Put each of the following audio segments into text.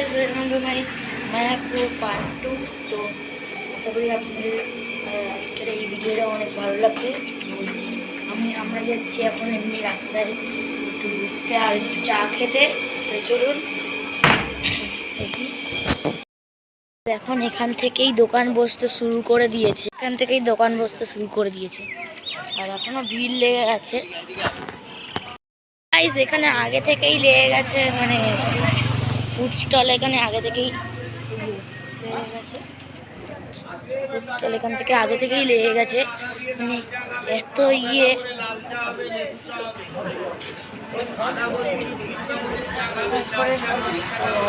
Guys, welcome to my Mayapur part 2। তো আশা করি আপনাদের আজকের এই ভিডিওটা অনেক ভালো লাগবে। আমরা যাচ্ছি এখন এমনি রাস্তায় একটু ঘুরতে আর একটু চা খেতে। তো চলুন দেখি। এখন এখান থেকেই দোকান বসতে শুরু করে দিয়েছে, আর এখনো ভিড় লেগে গেছে। গাইস, এখানে আগে থেকেই লেগে গেছে, মানে ফুড স্টল এখানে আগে থেকেই এখান থেকে আগে থেকেই লেগে গেছে, মানে এত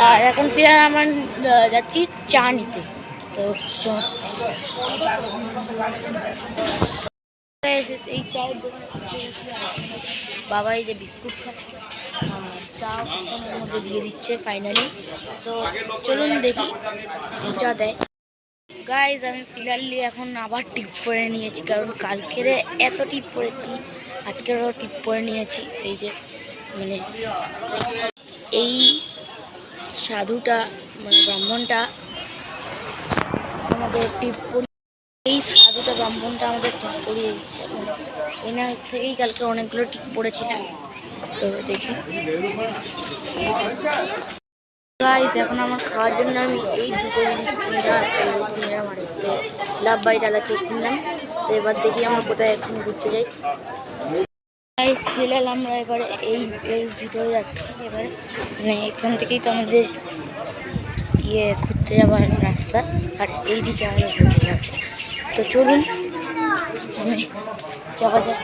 আর এখন ফিরে আমার যাচ্ছি চা নিতে। তো এই চায়ের দোকানে বাবা এই যে বিস্কুট খাচ্ছে আর চা ওখানের মধ্যে দিয়ে দিচ্ছে ফাইনালি। তো চলুন দেখি চা দেয়। গাইজ, আমি ফিনালি এখন আবার টিপ পরে নিয়েছি, কারণ কালকের এত টিপ পরেছি, আজকেরও টিপ পরে নিয়েছি। এই যে মানে এই সাধুটা, মানে ব্রাহ্মণটা আমাদের ব্রাহ্মণটা আমাদের টিপ পরিয়ে দিচ্ছে। এনার থেকেই কালকে অনেকগুলো টিপ পড়েছিলাম। তো দেখি গাইস, এখন আমার খাওয়ার জন্য আমি এই দুটো জিনিস লাভ বাই ডালা কেক কিনলাম। তো এবার দেখি আমরা কোথায় এখন ঘুরতে যাই। গাইস, ফিলহাল আমরা এবারে এই ভিতরে যাচ্ছি। এবারে মানে এখান থেকেই তো আমাদের ঘুরতে যাওয়ার রাস্তা, আর এই দিকে আমাদের ঘুরতে যাচ্ছে। তো চলুন যাওয়া যাক।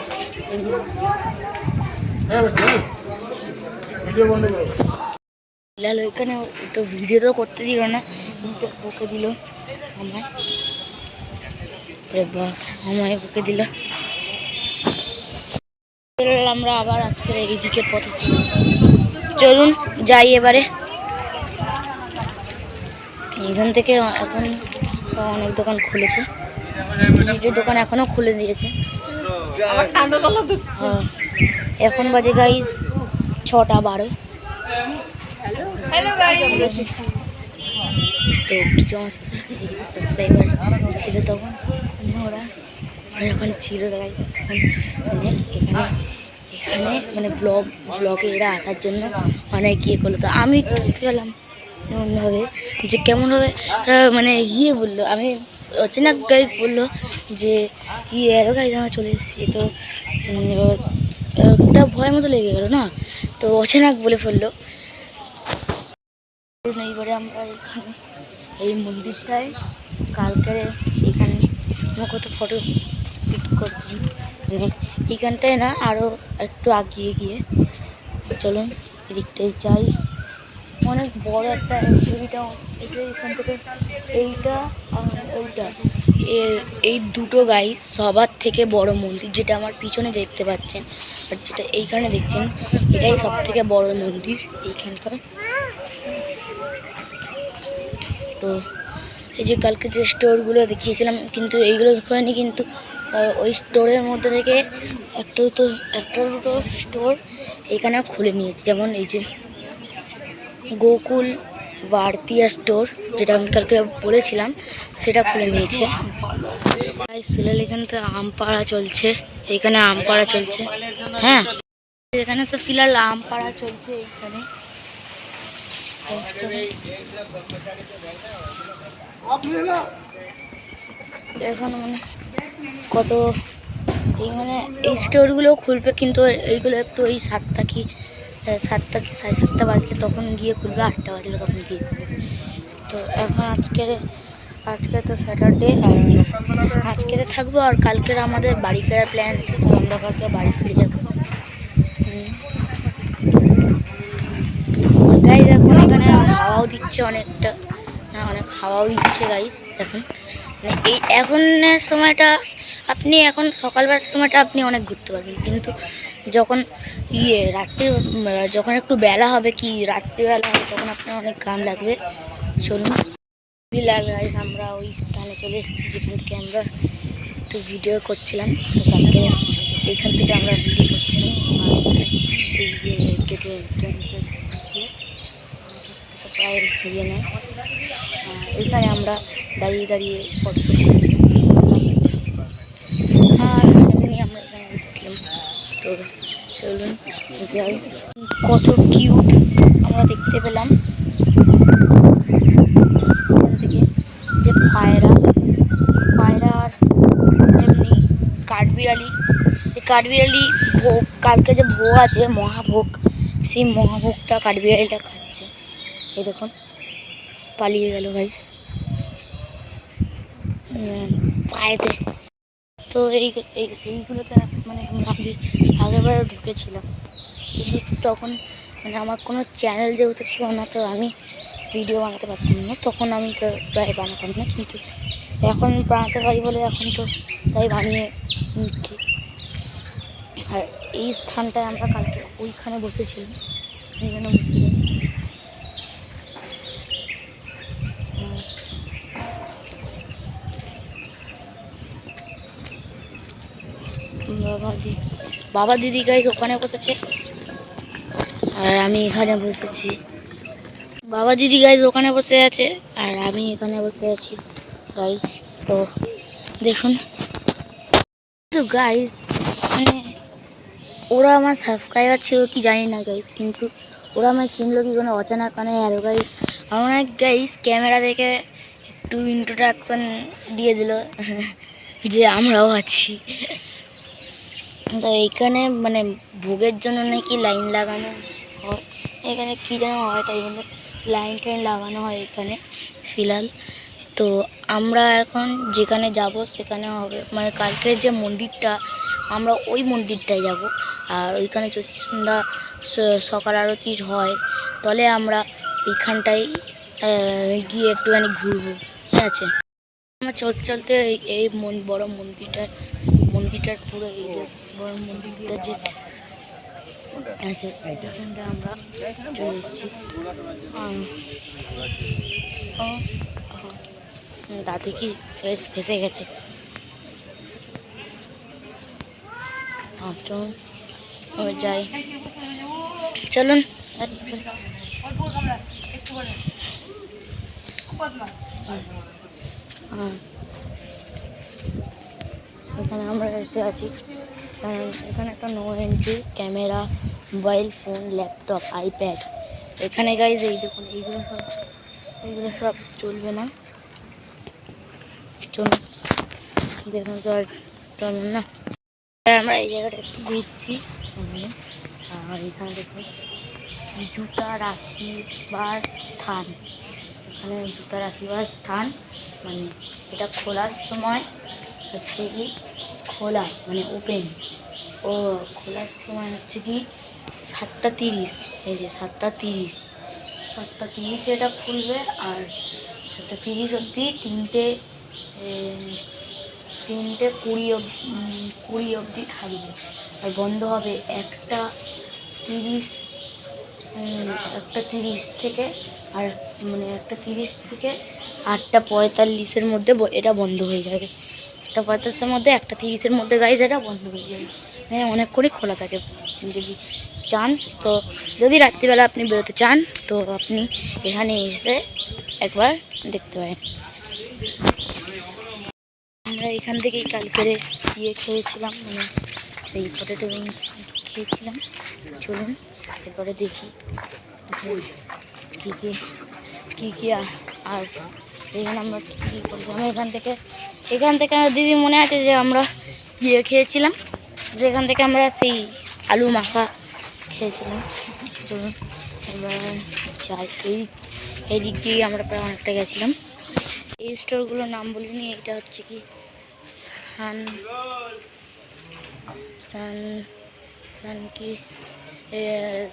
ওইখানে তো ভিডিও তো করতে দিল না, কিন্তু বকে দিল আমায় বকে দিল। আমরা আবার আজকের এই দিকের পথে চলুন যাই এবারে। এখান থেকে এখন অনেক দোকান খুলেছে, কিছু দোকান এখনো খুলে দিয়েছে। এখন বাজে গাইজ 6:12। তো কিছু আমার সাবস্ক্রাইবার ছিল তখন, ওরা যখন ছিল মানে এখানে মানে ব্লগে এরা আসার জন্য অনেক করলো। তো আমি গেলাম এমনভাবে যে কেমন হবে, মানে বললো, আমি অচেনা গাইজ বললো যে এত গাইজ আমরা চলে এসেছি। তো একটা ভয় মতো লেগে গেলো না, তো অচেনাক বলে ফেললো। এইবারে আমরা এখানে এই মন্দিরটায় কালকে এখানে আমরা কত ফটো শ্যুট করছি, মানে এইখানটায় না, আরও একটু আগিয়ে গিয়ে। চলুন এদিকটায় যাই। অনেক বড় একটা এখান থেকে এইটা আর ওইটা, এই দুটো গাইস সবার থেকে বড় মন্দির, যেটা আমার পিছনে দেখতে পাচ্ছেন আর যেটা এইখানে দেখছেন, এটাই সব থেকে বড় মন্দির এইখানকার। তো এই যে কালকে যে স্টোরগুলো দেখিয়েছিলাম, কিন্তু এইগুলো হয়নি, কিন্তু ওই স্টোরের মধ্যে থেকে একটা দুটো স্টোর এখানে খুলে নিয়েছে। যেমন এই যে গোকুল ভারতীয় স্টোর, যেটা আমি কালকে বলেছিলাম, সেটা খুলে নিয়েছে। এখানে তো আম পাড়া চলছে, এখানে আম পাড়া চলছে। হ্যাঁ, এখানে তো ফিলহাল আম পাড়া চলছে এইখানে। এখন মানে কত মানে এই স্টোরগুলো খুলবে, কিন্তু এইগুলো একটু ওই 7টা কি 7:30 বাজলে তখন গিয়ে খুলবে, 8টা বাজলে তখন গিয়ে খুলবে। তো এখন আজকে তো স্যাটারডে, আর আজকে থাকবো, আর কালকের আমাদের বাড়ি ফেরার প্ল্যান আছে। তো আমরা কালকে বাড়ি ফিরে যাবো। গাইজ, এখন এখানে হাওয়াও দিচ্ছে অনেকটা, অনেক হাওয়াও দিচ্ছে গাইজ। এখনের সময়টা আপনি এখন সকালবেলার সময়টা আপনি অনেক ঘুরতে পারবেন, কিন্তু যখন যখন একটু বেলা হবে, কি রাত্রিবেলা হবে, তখন আপনার অনেক গান লাগবে। চলুন গাইজ, আমরা ওই স্থানে চলে এসেছি যেখান থেকে আমরা একটু ভিডিও করছিলাম। তো কালকে এইখান থেকে আমরা ভিডিও করছিলাম। পায়ের ইয়ে নেয়। এইখানে আমরা দাঁড়িয়ে দাঁড়িয়ে ফটো শুট আর এমনি আমরা এখানে উঠলাম। তো চলুন যাই। কত কিউট আমরা দেখতে পেলাম এখান থেকে যে পায়রার এমনি কাঠবিড়ালি, এই কাঠবিড়ালি ভোগ, কালকে যে ভোগ আছে মহাভোগ, সেই মহাভোগটা কাঠবিড়ালিটা খাচ্ছে। এই দেখুন পালিয়ে গেল গাইস পায়েতে। তো এইগুলোতে মানে আমরা আগেরবার ঢুকেছিলাম, কিন্তু তখন মানে আমার কোনো চ্যানেল যেহেতু ছিল না, তো আমি ভিডিও বানাতে পারতাম না, তখন আমি তো প্রায় বানাতাম না, কিন্তু এখন বানাতে পারি বলে এখন তো তাই বানিয়ে নিচ্ছি। আর এই স্থানটায় আমরা কালকে ওইখানে বসেছিলাম, এইখানে বসেছিলাম। বাবা দিদি গাইজ ওখানে বসেছে আর আমি এখানে বসেছি। বাবা দিদি গাইজ ওখানে বসে আছে আর আমি এখানে বসে আছি গাইজ। তো দেখুন তো গাইজ, মানে ওরা আমার সাবস্ক্রাইবার ছিল কি জানি না গাইজ, কিন্তু ওরা আমার চিনলো কি কোনো অচানা কানে। আর গাইজ আমরা গাইজ ক্যামেরা দেখে একটু ইন্ট্রোডাকশন দিয়ে দিল যে আমরাও আছি। তো এইখানে মানে ভোগের জন্য নাকি লাইন লাগানো হয়, এখানে কী যেন হয়, তাই জন্য লাইন টাইন লাগানো হয় এখানে ফিলহাল। তো আমরা এখন যেখানে যাব সেখানে হবে মানে কালকের যে মন্দিরটা, আমরা ওই মন্দিরটায় যাব। আর ওইখানে যদি সন্ধ্যা সকাল আরতির হয়, তাহলে আমরা ওইখানটায় গিয়ে একটুখানি ঘুরবো, ঠিক আছে। আমরা চলতে চলতে এই বড় মন্দিরটার পুরো এই যে বড় মন্দিরটা যে আছে এখানটা আমরা চলে এসেছি। দাদি কি ফেসে গেছে। চলুন যাই, চলুন। এখানে আমরা এসে আছি, এখানে একটা no entry camera, mobile phone, laptop, iPad. এখানে গাইজ এই দেখুন এইগুলো সব চলবে না, চলুন দেখুন তো আর চলুন না। আমরা এই জায়গাটা একটু ঘুরছি আর এখানে দেখুন জুতা রাখিবার স্থান। এখানে জুতা রাখিবার স্থান মানে এটা খোলার সময় হচ্ছে কি খোলা মানে ওপেন, ও খোলার সময় হচ্ছে কি 7:30, এই যে 7:30 এটা খুলবে। আর 7:30 অবধি 3:20 অবধি থাকবে। আর বন্ধ হবে 1:30 থেকে, আর মানে 1:30 থেকে 8:45 মধ্যে এটা বন্ধ হয়ে যাবে। 8:45 মধ্যে 1:30 মধ্যে গাইজ এটা বন্ধ হয়ে যাবে। হ্যাঁ, অনেক করে খোলা থাকে। যদি চান তো, যদি রাত্রিবেলা আপনি বেরোতে চান তো আপনি এখানে এসে একবার দেখতে পারেন। আমরা এখান থেকেই কালকের খেয়েছিলাম, মানে সেই পটেটো উইংস খেয়েছিলাম। চলুন এরপরে দেখি কী আর এখানে আমরা কী করলাম। এখান থেকে দিদি মনে আছে যে আমরা খেয়েছিলাম, যেখান থেকে আমরা সেই আলু মাখা খেয়েছিলাম। চলুন এবার যাই, এই দিক দিয়ে আমরা প্রায় অনেকটা গেছিলাম। এই স্টোরগুলোর নাম বলিনি। এটা হচ্ছে কি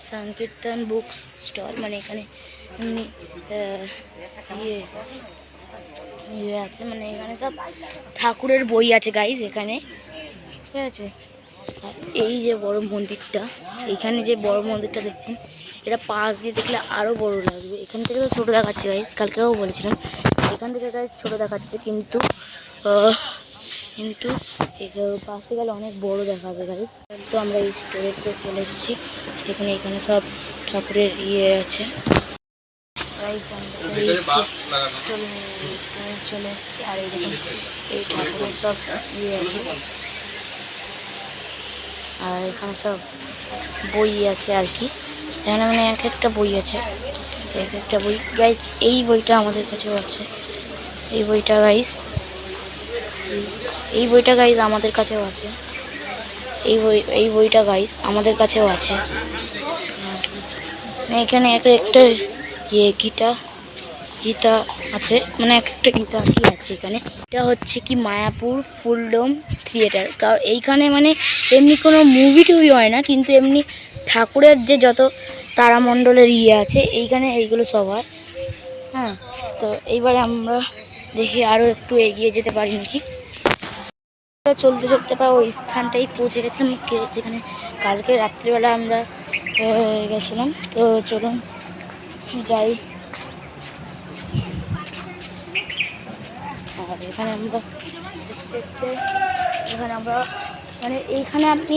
সংকীর্তন বুকস স্টল, মানে এখানে এমনি ইয়ে আছে, মানে এখানে সব ঠাকুরের বই আছে গাইজ এখানে, ঠিক আছে। আর এই যে বড় মন্দিরটা, এখানে যে বড় মন্দিরটা দেখছেন, এটা পাশ দিয়ে দেখলে আরও বড় লাগবে। এখান থেকে তো ছোটো দেখাচ্ছে গাইজ, কালকেও বলেছিলাম এখান থেকে গাইজ ছোটো দেখাচ্ছে, কিন্তু পাশে গেলে অনেক বড় দেখাবে গাইজ। তো আমরা এই স্টোরে চলে এসেছি, এখানে সব ঠাকুরের ইয়ে আছে। চলে এসছে। আর এই দেখুন এই ঠাকুরের সব ইয়ে আছে, আর এখানে সব বই আছে আর কি। এখানে মানে এক একটা বই আছে, এক একটা বই। গাইস এই বইটা আমাদের কাছেও আছে, এই বইটা গাইস, এই বইটা গাইস আমাদের কাছেও আছে, এই বইটা গাইস আমাদের কাছেও আছে। এখানে এক একটা ইয়ে গীতা আছে, মানে এক একটা গীতা আর কি আছে এখানে। এটা হচ্ছে কি মায়াপুর ফুলডোম থিয়েটার। কারণ এইখানে মানে এমনি কোনো মুভি টুভি হয় না, কিন্তু এমনি ঠাকুরের যে যত তারামণ্ডলের ইয়ে আছে এইখানে এইগুলো সব হয়। হ্যাঁ, তো এইবারে আমরা দেখি আরও একটু এগিয়ে যেতে পারি নাকি। চলতে চলতে পা ওই স্থানটাই পৌঁছে গেছিলাম যেখানে কালকে রাত্রিবেলা আমরা গেছিলাম। তো চলুন যাই। আর এখানে আমরা মানে এইখানে আপনি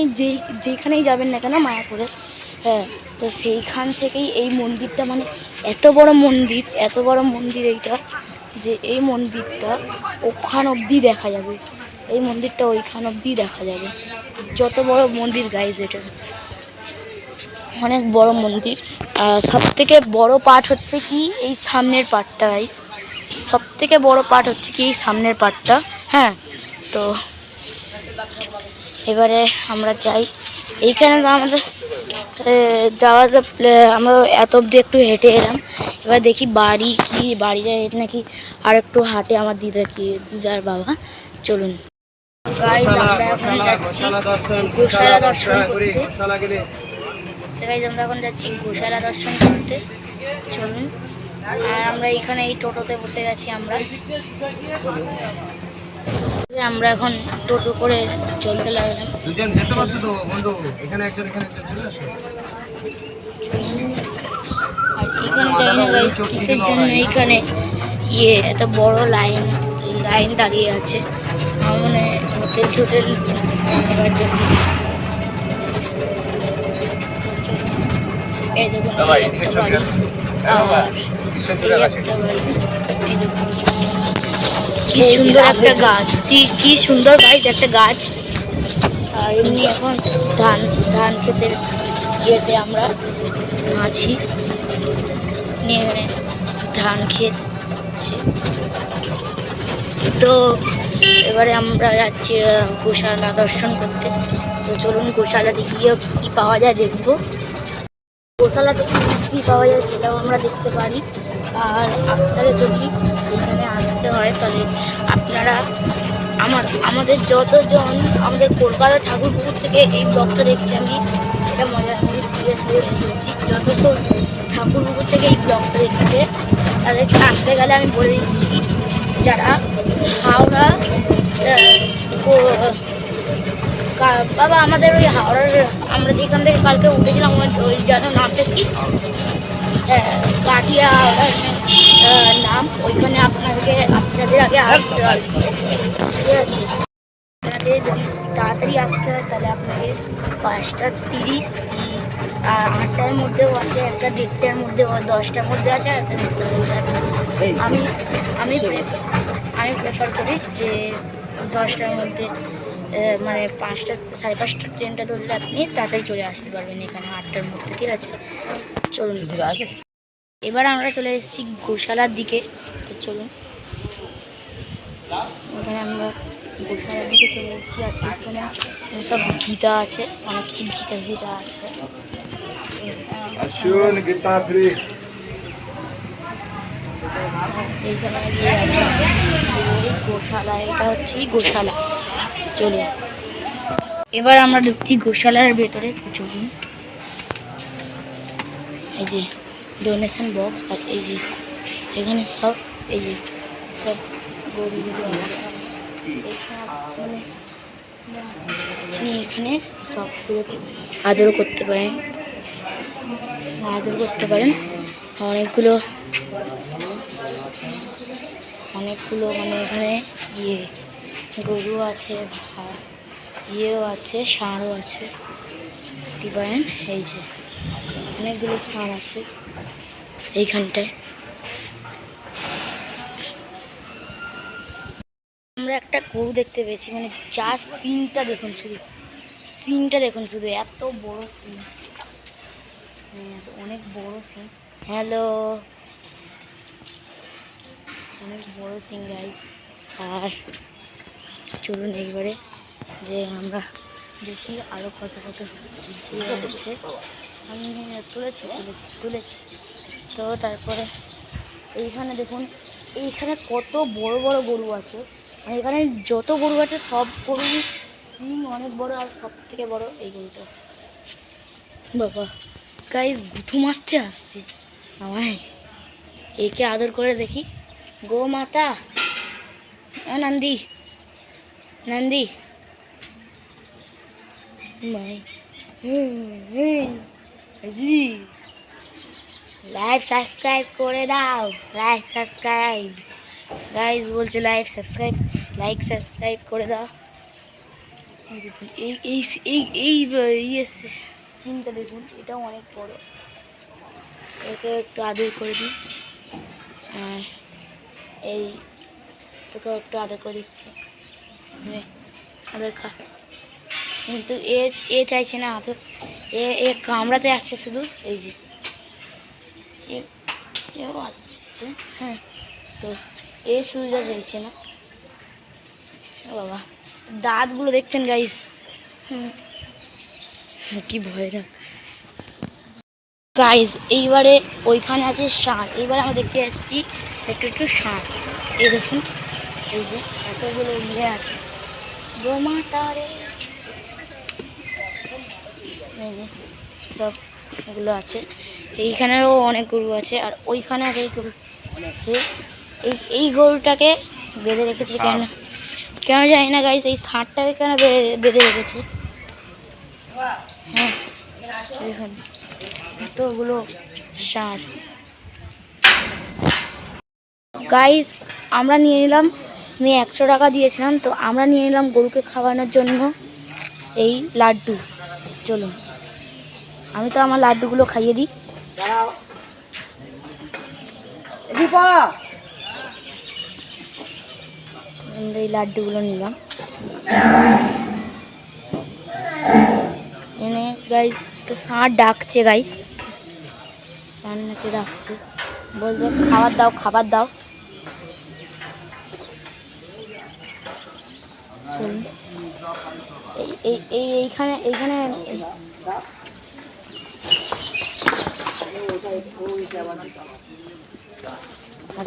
যেখানেই যাবেন না কেন মায়াপুরে, হ্যাঁ, তো সেইখান থেকেই এই মন্দিরটা, মানে এত বড় মন্দির এইটা, যে এই মন্দিরটা ওখান অবধি দেখা যাবে, এই মন্দিরটা ওইখান অবধি দেখা যাবে। যত বড় মন্দির গাইজ, এটা অনেক বড় মন্দির। আর সব থেকে বড় পার্ট হচ্ছে কি এই সামনের পার্টটা গাইজ, সব থেকে বড় পার্ট হচ্ছে কি এই সামনের পার্টটা। হ্যাঁ, তো এবারে আমরা যাই। এইখানে তো আমাদের আমরা এত অবধি একটু হেঁটে এলাম। এবার দেখি বাড়ি যায় নাকি আর একটু হাঁটে আমার দিদার বাবা। চলুন গাইজ, আমরা এখন যাচ্ছি গোশালা দর্শন করতে। আমরা এখন যাচ্ছি গোশালা দর্শন করতে। চলুন। আর আমরা এখানে এই টোটোতে বসে গেছি। আমরা এখন টোটো করে চলতে লাগলাম। আর এখানে যাই না গাইজ কিসের জন্য এইখানে এত বড় লাইন দাঁড়িয়ে আছে, মানে হোটেল নেওয়ার জন্য। এই দেখুন কি সুন্দর একটা গাছ, কি সুন্দর গাছ, একটা গাছ। আর এমনি এখন ধান খেতে ইয়েতে আমরা আছি, এখানে ধান খেয়েছি। তো এবারে আমরা যাচ্ছি গোশালা দর্শন করতে। তো চলুন গোশালাতে গিয়ে কী পাওয়া যায় দেখবো। গোশালাতে কী পাওয়া যায় সেটাও আমরা দেখতে পারি। আর আপনাদের যদি এখানে আসতে হয় তাহলে আপনারা আমাদের যতজন আমাদের কলকাতা ঠাকুরপুকুর থেকে এই ব্লগটা দেখছি, আমি এটা আমি সিরিয়াসলি বলছি, যতক্ষণ ঠাকুরপুকুর থেকে এই ব্লগটা দেখছে তাদেরকে আসতে গেলে আমি বলে দিচ্ছি, যারা হাওড়া বাবা আমাদের ওই হাওড়ার আমরা যেখান থেকে কালকে উঠেছিলাম ওই যেন নামটা কি কাটিয়া নাম, ওইখানে আপনাদের আগে আসতে হবে। ঠিক আছে, আপনাদের যদি তাড়াতাড়ি আসতে হয় তাহলে আপনাদের 5:30 কি 8টার মধ্যেও আছে, একটা 1:30টার মধ্যে, 10টার মধ্যে আছে, আর একটা 1:30টার মধ্যে আছে। আমি প্রেফার করি যে 10টার মধ্যে, মানে 5টা 5:30টার ট্রেনটা ধরলে আপনি তাড়াতাড়ি চলে আসতে পারবেন এখানে 8টার মধ্যে। ঠিক আছে, চলুন। এবার আমরা চলে এসেছি গোশালার দিকে। চলুন, এখানে আমরা গোশালার দিকে চলে এসেছি। আর এখানে সব গীতা আছে, অনেক কিছু গীতা আছে। এইখানে গোশালা, এটা হচ্ছে গোশালা। চলুন, এবার আমরা ঢুকছি গোশালার ভেতরে। চলুন, এই যে ডোনেশন বক্স, আর এই যে এখানে সব এই যে সব গরু আপনি এখানে সবগুলোকে আদর করতে পারেন, অনেকগুলো মানে এখানে গরু আছে, ইয়েও আছে, ষাঁড়ও আছে, দেখতে পারেন। এই যে অনেকগুলো ষাঁড় আছে এইখানটায়। আমরা একটা গরু দেখতে পেয়েছি, মানে যার সিনটা দেখুন শুধু, সিনটা দেখুন শুধু, এত বড় সিন, অনেক বড় সিন। হ্যালো, অনেক বড় সিন গাইস। আর চলুন এইবারে যে আমরা দেখি আরও কত কত হচ্ছে। আমি তুলেছি। তো তারপরে এইখানে দেখুন, এইখানে কত বড় বড় গরু আছে, মানে এখানে যত গরু আছে সব গরুরই সিং অনেক বড়, আর সব থেকে বড় এই গরুটা। বাবা গাইস, গুথু মারতে আসছে আমায়, একে আদর করে দেখি। গো মাতা, নন্দী নন্দী ভাই, লাইক সাবস্ক্রাইব করে দাও, লাইক সাবস্ক্রাইব গাইস বলছে, লাইক সাবস্ক্রাইব করে দাও। এই এই এই এই ইয়ে সিনটা দেখুন, এটাও অনেক বড়। একে একটু আদর করে দিই, এই তোকে একটু আদর করে দিচ্ছি, আদর খা। কিন্তু এ চাইছে না আদর, এ কামড়াতে আসছে শুধু, এই যে এও আসছে। হ্যাঁ, তো এ শুধু চাইছে না। বাবা দাঁতগুলো দেখছেন গাইস, কি ভয় না গাইস। এইবারে ওইখানে আছে ষাঁড়, এইবারে আমরা দেখতে যাচ্ছি একটু ষাঁড়। এই দেখুন, এই যে এতগুলো ইয়ে আছে, গোমাতারে, এই যে সব এগুলো আছে। এইখানেও অনেক গরু আছে, আর ওইখানে আর এই গরু আছে। এই গরুটাকে বেঁধে রেখেছে কেন কেন জানি না গাইস, এই ষাঁড়টাকে কেন বেঁধে রেখেছে। হ্যাঁ, এইখানে এতগুলো ষাঁড় গাইস। আমরা নিয়ে নিলাম, আমি 100 টাকা দিয়েছিলাম, তো আমরা নিয়ে নিলাম গরুকে খাওয়ানোর জন্য এই লাড্ডু। চলুন, আমি তো আমার লাড্ডুগুলো খাইয়ে দিই। এই লাড্ডুগুলো নিলাম, এনে গাইস একটা ষাঁড় ডাকছে গাইস, রান্নাকে ডাকছে, বলছে খাবার দাও। এইখানে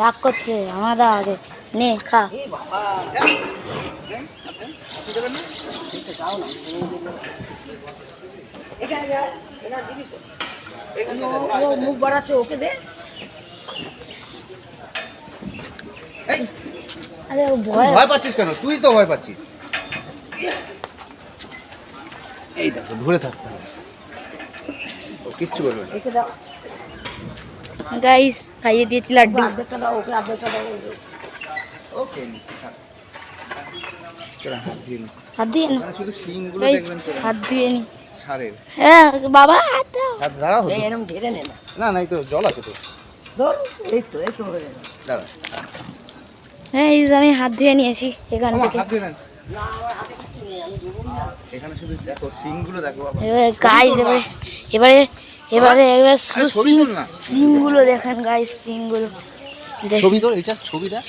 রাগ করছে, আমার দাও আগে, নে খা। মুখ বাড়াচ্ছে, ওকে দে। আরে ভয় পাচ্ছিস কেন? তুই তো ভয় পাচ্ছিস। এই দেখো, ধরে থাকতে হবে, ও কিচ্ছু করবে না। গাইস খাইয়ে দিয়েছি লাড্ডু। ওকে, হাত দিয়ে নি, শুধু সিংগুলো দেখবেন, হাত ধুয়ে নি। ছাড়ের। হ্যাঁ বাবা, হাত দাও। হাত দাঁড়াও, এরকম ঝেড়ে নে না। না, এই তো জল আছে তো, ধর। এই তো দাঁড়া। হ্যাঁ, এই যে আমি হাত ধুয়ে নিয়েছি এখান থেকে। এখানে শুধু দেখো সিংগুলো দেখো বাবা। গাইস এবারে শুধু সিংগুলো দেখেন গাইস, সিংগুলো ছবি তো, এটা ছবি দেখ,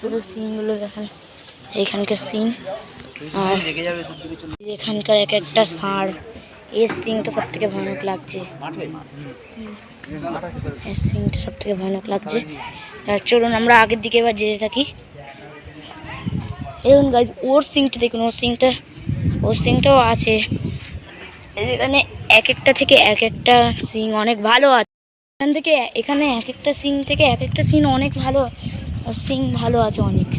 শুধু সিংগুলো দেখেন, এইখানকার সিং। আর এখানকার এক একটা ষাঁড়, এর সিংটা সব থেকে ভয়ানক লাগছে, এর সিংটা সব থেকে ভয়ানক লাগছে। আর চলুন আমরা আগের দিকে এবার যেতে থাকি। দেখুন গাইস, ওর সিংটা দেখুন, ওর সিংটাও আছে এখানে, এক একটা থেকে এক একটা সিং অনেক ভালো আছে। এখানে এক একটা সিং থেকে এক একটা সিং অনেক ভালো, সিং ভালো আছে অনেক।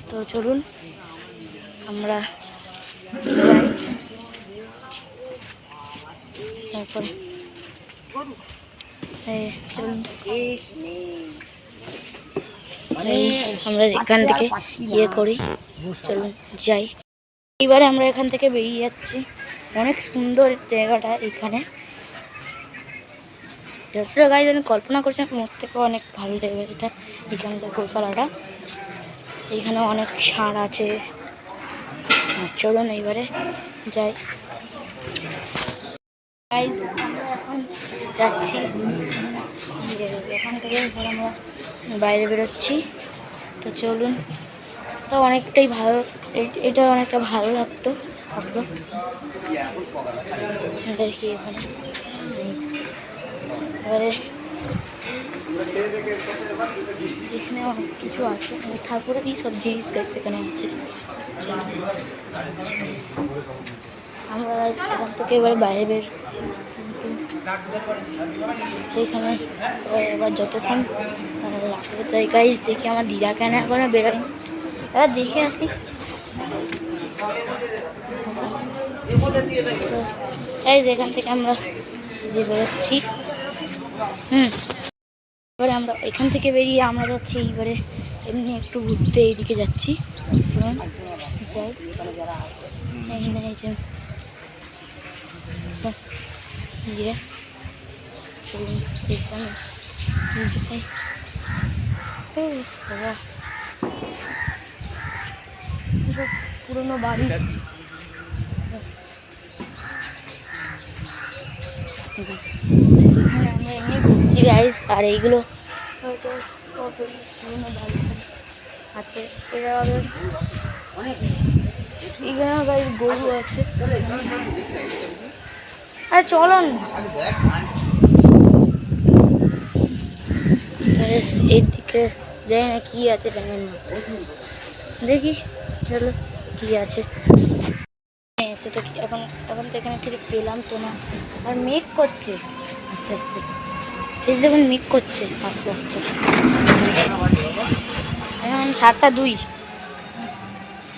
তো চলুন আমরা যাই, তারপরে আমরা এখান থেকে ইয়ে করি, চলুন যাই। এইবারে আমরা এখান থেকে বেরিয়ে যাচ্ছি। অনেক সুন্দর জায়গাটা এখানে, যতটা গাইজ আমি কল্পনা করছি মোর থেকে অনেক ভালো জায়গা এটা, এখানকার গোশালাটা। এখানে অনেক সার আছে। চলুন এইবারে যাই। আমরা এখন যাচ্ছি, এখান থেকে আমরা বাইরে বেরোচ্ছি। তো চলুন, তো অনেকটাই ভালো, এটা অনেকটা ভালো লাগতো। দেখি এখানে এবারে এখানে অনেক কিছু আছে, ঠাকুরের এই সব জিনিস এখানে আছে। আমরা এখান থেকে এবার বাইরে বের, সেইখানে এবার যতক্ষণ রাখতে তাই গাইজ দেখি আমার দিদা কেন এখনো বেরোয়, এবার দেখে আসি। এই এখান থেকে আমরা যে বেরোচ্ছি, এবারে আমরা এখান থেকে বেরিয়ে আমরা যাচ্ছি এইবারে এমনি একটু ঘুরতে, এইদিকে যাচ্ছি। যাই ইয়ে পুরোনো বাড়ি। আমরা এমনি ঘুরছি গাইজ, আর এইগুলো হয়তো পুরোনো বাড়ি আছে। এরা অনেক এখানে গাইজ গরু আছে। আর চলুন এইদিকে যাই না, কি আছে দেখি, চলো কি আছে। এসে তো এখন এখন তো এখানে কিছু পেলাম তো না, আর মেঘ করছে আস্তে আস্তে, এই দেখুন মেঘ করছে আস্তে আস্তে। এখন 7:02,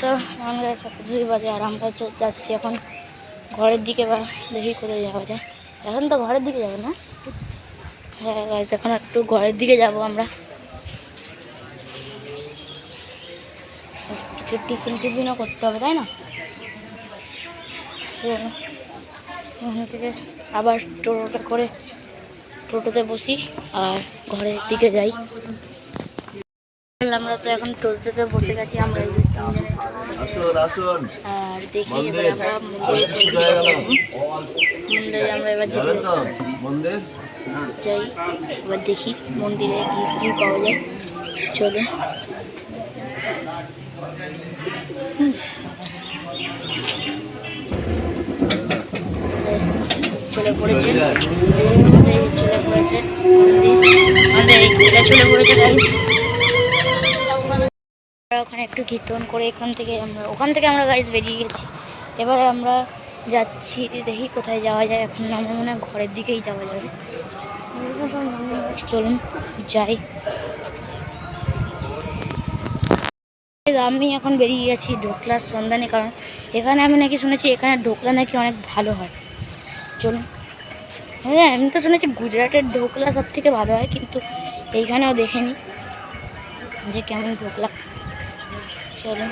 তো আমরা 7:02 বাজে, আর আমরা যাচ্ছি এখন ঘরের দিকে, বা দেখি কোথায় যাওয়া যায়। এখন তো ঘরের দিকে যাবো না, হ্যাঁ এখন একটু ঘরের দিকে যাব আমরা। কিছু টিফিনও করতে হবে, তাই না? ওখান থেকে আবার টোটোটা করে টোটোতে বসি আর ঘরের দিকে যাই। আমরা তো এখন টোটোতে বসে গেছি আমরা, আর দেখি এবার আমরা মন্দিরে আমরা এবার যাই। এবার দেখি মন্দিরে কি পাওয়া যায়। চলুন চলে পড়েছে, ওখানে একটু কীর্তন করে ওখান থেকে আমরা গাইজ বেরিয়ে গেছি। এবারে আমরা যাচ্ছি, দেখি কোথায় যাওয়া যায়। এখন আমার মনে হয় ঘরের দিকেই যাওয়া যাবে। চলুন যাই। আমি এখন বেরিয়ে গেছি ঢোকলার সন্ধানে, কারণ এখানে আমি নাকি শুনেছি এখানে ঢোকলা নাকি অনেক ভালো হয়। চলুন, হ্যাঁ আমি তো শুনেছি গুজরাটের ঢোকলা সব থেকে ভালো হয়, কিন্তু এইখানেও দেখেনি যে কেমন ঢোকলা। চলুন,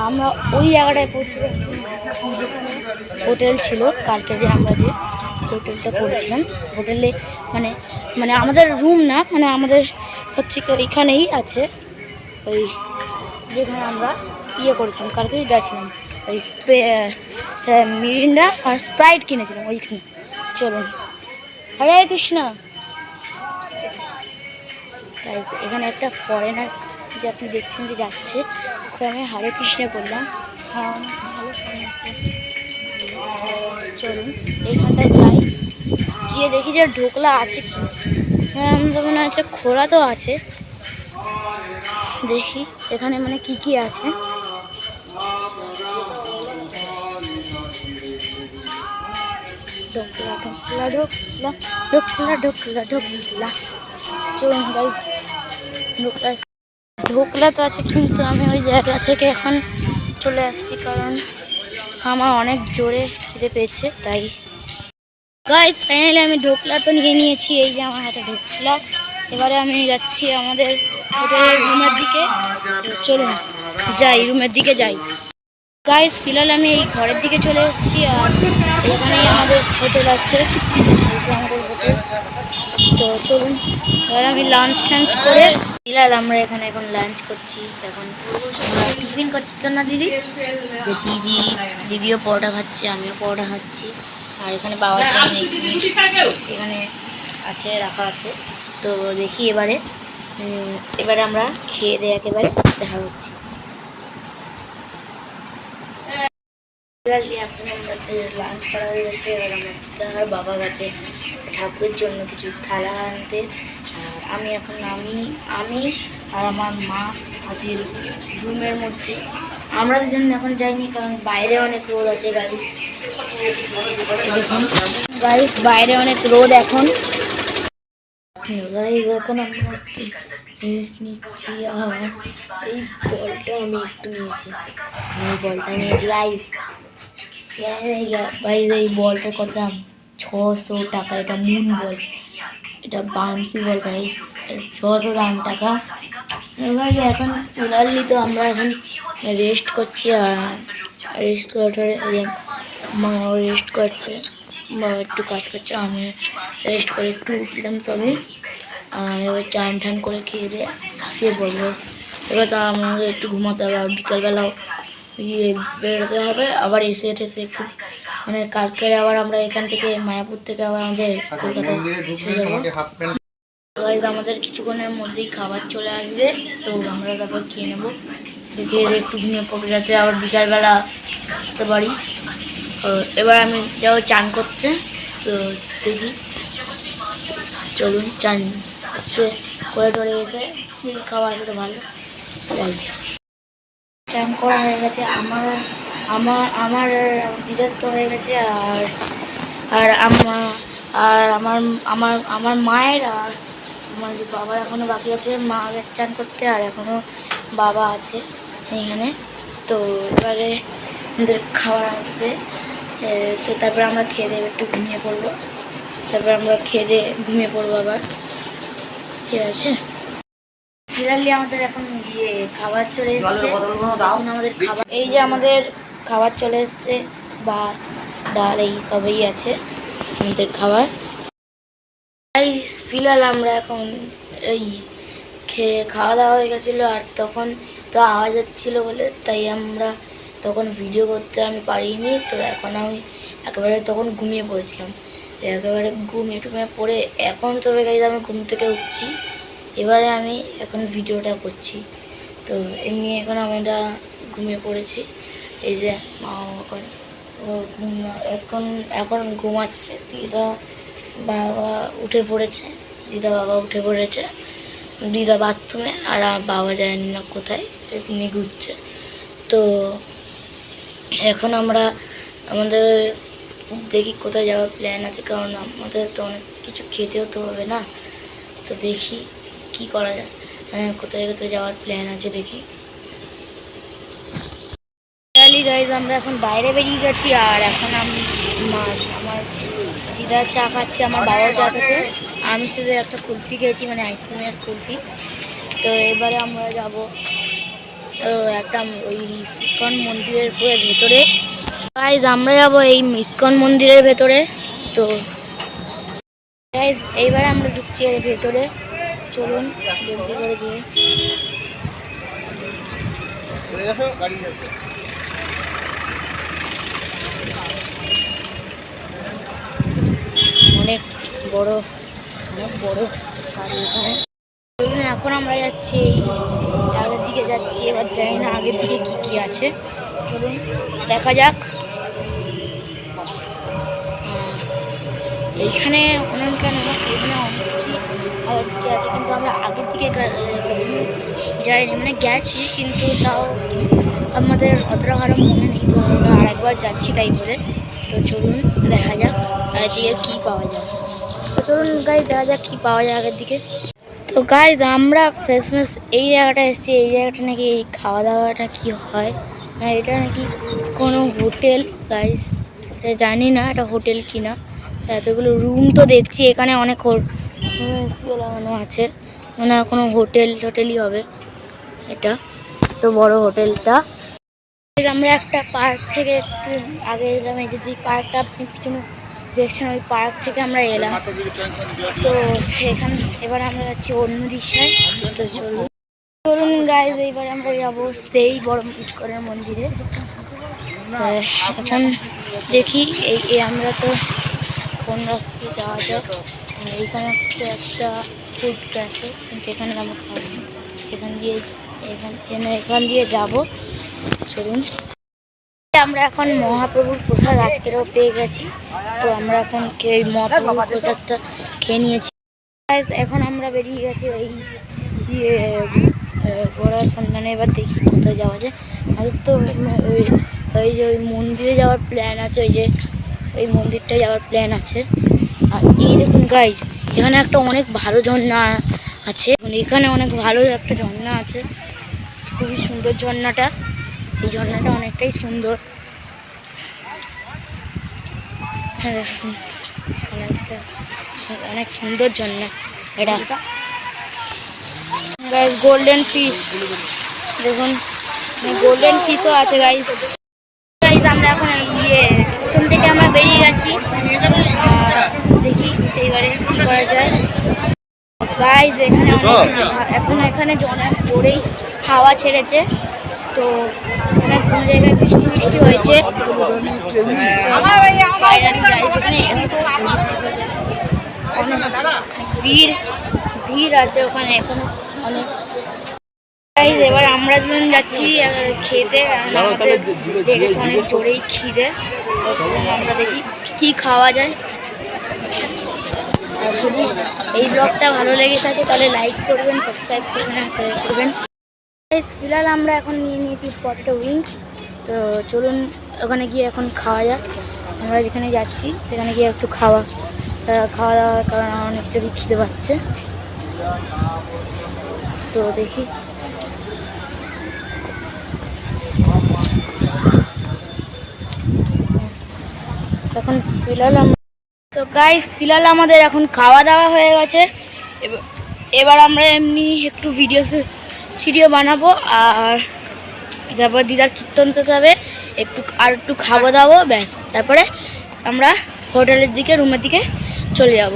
আমরা ওই জায়গাটায় পৌঁছে গেছি। হোটেল ছিল কালকে, যে আমরা যে হোটেলটা করেছিলাম, হোটেলে মানে মানে আমাদের রুম না, মানে আমাদের হচ্ছে কি এখানেই আছে, ওই যেখানে আমরা ইয়ে করেছিলাম কালকেই গেছিলাম, ওই মিরিন্ডা আর স্প্রাইট কিনেছিলাম ওইখানে। চলুন, হরে কৃষ্ণ। এখানে একটা ফরেনার যে আপনি দেখছেন যে যাচ্ছে, ওকে আমি হরে কৃষ্ণ বললাম। ভালো। চলুন এইখানটায় যাই, গিয়ে দেখি যে ঢোকলা আছে কি। আমাদের মনে হচ্ছে খোলা তো আছে, দেখি এখানে মানে কি আছে। ঢোকলা ঢোকলা ঢোকলা ঢোকলা ঢোকলা ঢোকলা। চলুন গাইস, ঢোকলা তো আছে, কিন্তু আমি ওই জায়গা থেকে এখন চলে আসছি, কারণ আমার অনেক জোরে খিদে পেয়েছে। তাই গাইস ফাইনালি আমি ঢোকলা তো নিয়ে নিয়েছি, এই যে আমার হাতে ঢোকলা। এবারে আমি যাচ্ছি আমাদের হোটেলের রুমের দিকে। চলুন যাই, রুমের দিকে যাই। গাইস ফিলহাল আমি এই ঘরের দিকে চলে এসেছি, আর এখানেই আমাদের হোটেল আছে, এই যে আমাদের হোটেল। তো চলুন এবার আমি লাঞ্চ টাঞ্চ করে আর আমরা এখানে এখন লাঞ্চ করছি। এখন আমরা টিফিন করছি তো না দিদি, যে দিদিও পরোটা খাচ্ছে, আমিও পরোটা খাচ্ছি। আর এখানে বাবার জন্য এখানে আছে, রাখা আছে। তো দেখি এবারে আমরা খেয়ে দিয়ে একেবারে দেখা করছি। এখন আমাদের লাঞ্চ করা হয়ে গেছে। এবার আমার বাবা গেছে ঠাকুরের জন্য কিছু থালা আনতে। আর আমি এখন আমি আর আমার মা আছে রুমের মধ্যে। আমরা দুজন এখন যাইনি, কারণ বাইরে অনেক রোদ আছে গাইস। দেখুন গাইস, বাইরে অনেক রোদ এখন। এখন আমরা রেস্ট নিচ্ছি। আর এই বলটা আমি একটু নিয়েছি, গাইস। এই বলটার কত দাম? 600 টাকা। এটা মুন বল, এটা বাউন্সি বল গাইস, 600 দাম টাকা। এবার এখন চুলালি তো আমরা এখন রেস্ট করছি। আর রেস্ট করে মা রেস্ট করছে, বাবা একটু কাজ করছে, আমি রেস্ট করে একটু উঠলাম তবে। এবার চান ঠান করে খেয়ে দিয়ে শুয়ে পড়বো। এবার তা আমাদের একটু ঘুমাতে হবে। আর বিকালবেলাও বেরোতে হবে, আবার এসে টেসে একটু মানে কালকে আবার আমরা এখান থেকে মায়াপুর থেকে আবার আমাদের কলকাতা আমাদের কিছুক্ষণের মধ্যেই খাবার চলে আসবে। তো আমরা তারপর খেয়ে নেবো, খেয়ে একটু ঘুমিয়ে পড়বো যাতে আবার বিকালবেলা আসতে পারি। এবার আমি যাবো চান করতে। তো দেখি, চলুন চান করে টরে এসে খাবার খেতে ভালো। চান করা হয়ে গেছে আমার আমার আমার দিদার তো হয়ে গেছে। আর আর আমার আর আমার আমার আমার মায়ের আর আমার বাবার এখনও বাকি আছে। মা গেছে চান করতে, আর এখনও বাবা আছে এখানে। তো এবারে আমাদের খাবার আসবে। তো তারপরে আমরা খেয়ে দিয়ে একটু ঘুমিয়ে পড়বো। তারপর আমরা খেয়ে দিয়ে ঘুমিয়ে পড়বো আবার, ঠিক আছে। ক্লিয়ারলি আমাদের এখন খাবার চলে এসছে। আমাদের খাবার এই যে আমাদের খাবার চলে এসছে, ভাত ডাল এই সবই আছে আমাদের খাবার। এই ফিলহাল আমরা এখন এই খাওয়া দাওয়া হয়ে গেছিলো। আর তখন তো আওয়াজ হচ্ছিলো বলে তাই আমরা তখন ভিডিও করতে আমি পারিনি। তো এখন আমি একেবারে তখন ঘুমিয়ে পড়েছিলাম। একেবারে ঘুমিয়ে টুমিয়ে পড়ে এখন তবে গাইজ আমি ঘুম থেকে উঠছি। এবারে আমি এখন ভিডিওটা করছি। তো এমনি এখন আমরা ঘুমিয়ে পড়েছি। এই যে মা এখন এখন ঘুমাচ্ছে। দিদা বাবা উঠে পড়েছে, বাবা উঠে পড়েছে। দিদা বাথরুমে, আর বাবা যায়নি না কোথায়, তিনি ঘুরছে। তো এখন আমরা আমাদের দেখি কোথায় যাওয়ার প্ল্যান আছে, কারণ আমাদের তো অনেক কিছু খেতেও তো হবে না। তো দেখি কি করা যায়, কোথায় কোথায় যাওয়ার প্ল্যান আছে দেখি। গাইজ আমরা এখন বাইরে বেরিয়ে গেছি। আর এখন আমার দিদা চা খাচ্ছে, আমার বাবাও চা খাচ্ছে। আমি শুধু একটা কুলফি খেয়েছি, মানে আইসক্রিমের কুলফি। তো এবারে আমরা যাব একটা ওই ইস্কন মন্দিরের পুরো ভেতরে। গাইজ আমরা যাব এই ইস্কন মন্দিরের ভেতরে। তো গাইজ এইবারে আমরা ঢুকছি এর ভেতরে। চলুন জলদি করে যেয়ে। অনেক বড় গাড়ি এখানে। এখন আমরা যাচ্ছি আগের দিকে যাচ্ছি। এবার জানি না আগের দিকে কি কি আছে, চলুন দেখা যাক। এইখানে অনেক এখানে অনেক কিছুই আগের দিকে আছে, কিন্তু আমরা আগের দিকে যাইনি, মানে গেছি কিন্তু তাও আমাদের অতটা ভালো মনে নেই। তো আমরা আরেকবার যাচ্ছি তাই করে। তো চলুন দেখা যাক আগের দিকে কী পাওয়া যায়। তো চলুন গাইজ দেখা যাক কী পাওয়া যায় আগের দিকে। তো গাইজ আমরা শেষমেশ এই জায়গাটা এসেছি। এই জায়গাটা নাকি এই খাওয়া দাওয়াটা কি হয়, এটা নাকি কোনো হোটেল গাইজ, জানি না এটা হোটেল কিনা। এতগুলো রুম তো দেখছি এখানে, অনেক লাগানো আছে, মানে কোনো হোটেলই হবে এটা। তো বড় হোটেলটা। আমরা একটা পার্ক থেকে একটু আগে এলাম। এই যে পার্কটা আপনি পিছনে দেখছেন ওই পার্ক থেকে আমরা এলাম, তো সেখান এবার আমরা যাচ্ছি অন্য দিশায়। তো চলুন চলুন গাইজ, এইবার আমরা যাবো সেই বড় ইস্কনের মন্দিরে। এখন দেখি এই আমরা তো কোন রাস্তায় যাওয়া যায়। এইখানে একটা ফুড ক্যাফে, কিন্তু এখানে আমরা খাবো না, এখান দিয়ে যাবো। চলুন, আমরা এখন মহাপ্রভুর প্রসাদ আজকেরও পেয়ে গেছি, তো আমরা এখন এই মহাপ্রভুর প্রসাদটা খেয়ে নিয়েছি। এখন আমরা বেরিয়ে গেছি ওই ঘোড়ার সন্ধানে। এবার দেখি কোথায় যাওয়া যায়। আমাদের তো ওই যে ওই মন্দিরে যাওয়ার প্ল্যান আছে, ওই মন্দিরটায় যাওয়ার প্ল্যান আছে। আর এই দেখুন গাইজ, এখানে একটা অনেক ভালো ঝর্ণা আছে, এখানে অনেক ভালো একটা ঝর্ণা আছে, খুবই সুন্দর ঝর্ণাটা। এই ঝর্ণাটা অনেকটাই সুন্দর। হ্যাঁ, অনেক সুন্দর ঝর্ণা এটা। গাইজ গোল্ডেন ফিশ দেখুন, গোল্ডেন ফিশও আছে গাইজ। গাইজ আমরা এখন এখান থেকে আমরা বেরিয়ে গেছি, দেখি এইবারে কি করা যায়। গাইজ এখানে অনেক জোরেই হাওয়া ছেড়েছে, তো এখানে কোনো জায়গায় বৃষ্টি হয়েছে। ভিড় আছে ওখানে এখন অনেক। এবার আমরা দুজন যাচ্ছি খেতে, আমাদের দেখেছি অনেক জোরেই খিদে। আমরা দেখি কি খাওয়া যায়। আর যদি এই ব্লগটা ভালো লেগে থাকে তাহলে লাইক করবেন, সাবস্ক্রাইব করবেন, শেয়ার করবেন। ফিলহাল আমরা এখন নিয়ে নিয়েছি পটেটো উইংস, তো চলুন ওখানে গিয়ে এখন খাওয়া যাক। আমরা যেখানে যাচ্ছি সেখানে গিয়ে একটু খাওয়া দাওয়ার কারণ আমার অনেক জোরই খিদে পাচ্ছে, তো দেখি। এখন ফিলহাল আমাদের এখন খাওয়া দাওয়া হয়ে গেছে। এবার আমরা এমনি একটু ভিডিও বানাবো, আর তারপর দিদার কীর্তন শেষাবে, একটু খাওয়া দাওয়া, ব্যাস তারপরে আমরা হোটেলের দিকে, রুমের দিকে চলে যাব।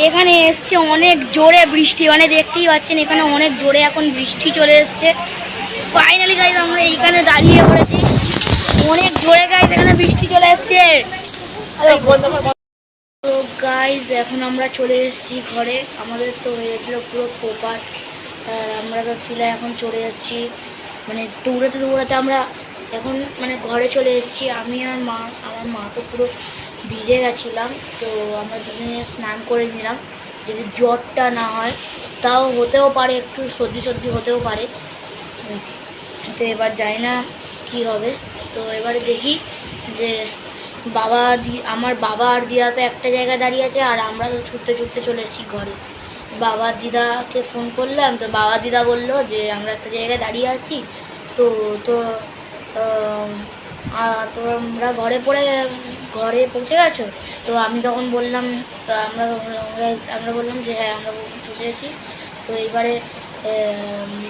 এখানে এসছে অনেক জোরে বৃষ্টি, মানে দেখতেই পাচ্ছেন এখানে অনেক জোরে এখন বৃষ্টি চলে এসছে। ফাইনালি গাইজ আমরা এইখানে দাঁড়িয়ে পড়েছি, অনেক জোরে গাইজ এখানে বৃষ্টি চলে এসছে। তো গাইজ এখন আমরা চলে এসেছি ঘরে, আমাদের তো হয়ে গেছিলো পুরো পোপার। আমরা তো ফিরে এখন চলে যাচ্ছি, মানে দৌড়াতে আমরা এখন মানে ঘরে চলে এসেছি। আমি আর আমার মা তো পুরো ভিজে গেছিলাম, তো আমরা দুজনে স্নান করে নিলাম যদি জ্বরটা না হয়, তাও হতেও পারে, একটু সর্দি হতেও পারে। তো এবার জানি না কি হবে, তো এবারে দেখি যে আমার বাবা আর দিদা তো একটা জায়গায় দাঁড়িয়ে আছে, আর আমরা তো ছুটতে চলে এসেছি ঘরে। বাবা দিদাকে ফোন করলাম, তো বাবা দিদা বললো যে আমরা একটা জায়গায় দাঁড়িয়ে আছি, তো আমরা ঘরে পৌঁছে গেছো। তো আমি তখন বললাম, তো আমরা বললাম যে হ্যাঁ আমরা পৌঁছে গেছি। তো এইবারে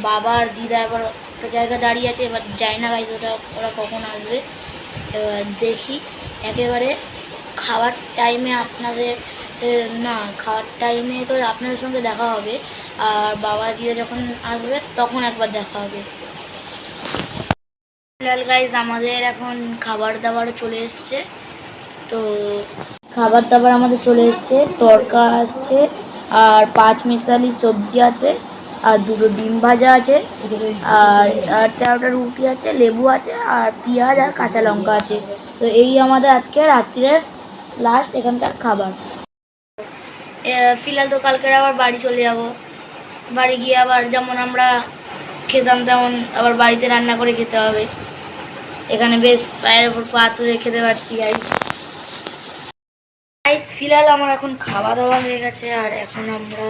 বাবা আর দিদা এবার একটা জায়গায় দাঁড়িয়ে আছে, এবার যাই না গাইজ ওরা কখন আসবে। এবার দেখি একেবারে খাওয়ার টাইমে খাওয়ার টাইমে তো আপনাদের সঙ্গে দেখা হবে, আর বাবা দিদা যখন আসবে তখন একবার দেখা হবে। গাইজ আমাদের এখন খাবার দাবার চলে এসছে, তো খাবার দাবার আমাদের চলে এসছে, তড়কা আসছে, আর 5 মিশালি সবজি আছে, আর 2টো ডিম ভাজা আছে, আর 4টা রুটি আছে, লেবু আছে, আর পেঁয়াজ আর কাঁচা লঙ্কা আছে। তো এই আমাদের আজকে রাত্রের লাস্ট এখানকার খাবার। ফিলহাল তো কালকের আবার বাড়ি চলে যাব, বাড়ি গিয়ে আবার যেমন আমরা খেতাম তেমন আবার বাড়িতে রান্না করে খেতে হবে। এখানে বেশ পায়ের ওপর পা তুলে খেতে পারছি গাইজ। ফিলহাল আমার এখন খাওয়া দাওয়া হয়ে গেছে, আর এখন আমরা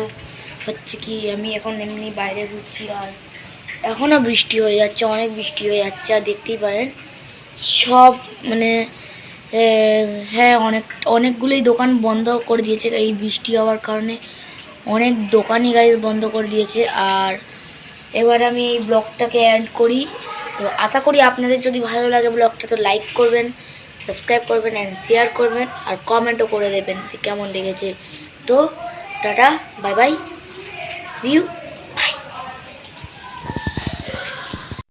হচ্ছে কি আমি এখন এমনি বাইরে ঘুরছি, আর এখনও বৃষ্টি হয়ে যাচ্ছে, অনেক বৃষ্টি হয়ে যাচ্ছে, আর দেখতেই পারেন সব মানে হ্যাঁ অনেকগুলোই দোকান বন্ধ করে দিয়েছে এই বৃষ্টি হওয়ার কারণে, অনেক দোকানই গাইজ বন্ধ করে দিয়েছে। আর এবার আমি এই ব্লগটাকে এন্ড করি, তো আশা করি আপনাদের যদি ভালো লাগে ব্লগটা তো লাইক করবেন, সাবস্ক্রাইব করবেন অ্যান্ড শেয়ার করবেন আর কমেন্টও করে দেবেন যে কেমন লেগেছে। তো tata, bye bye, see you.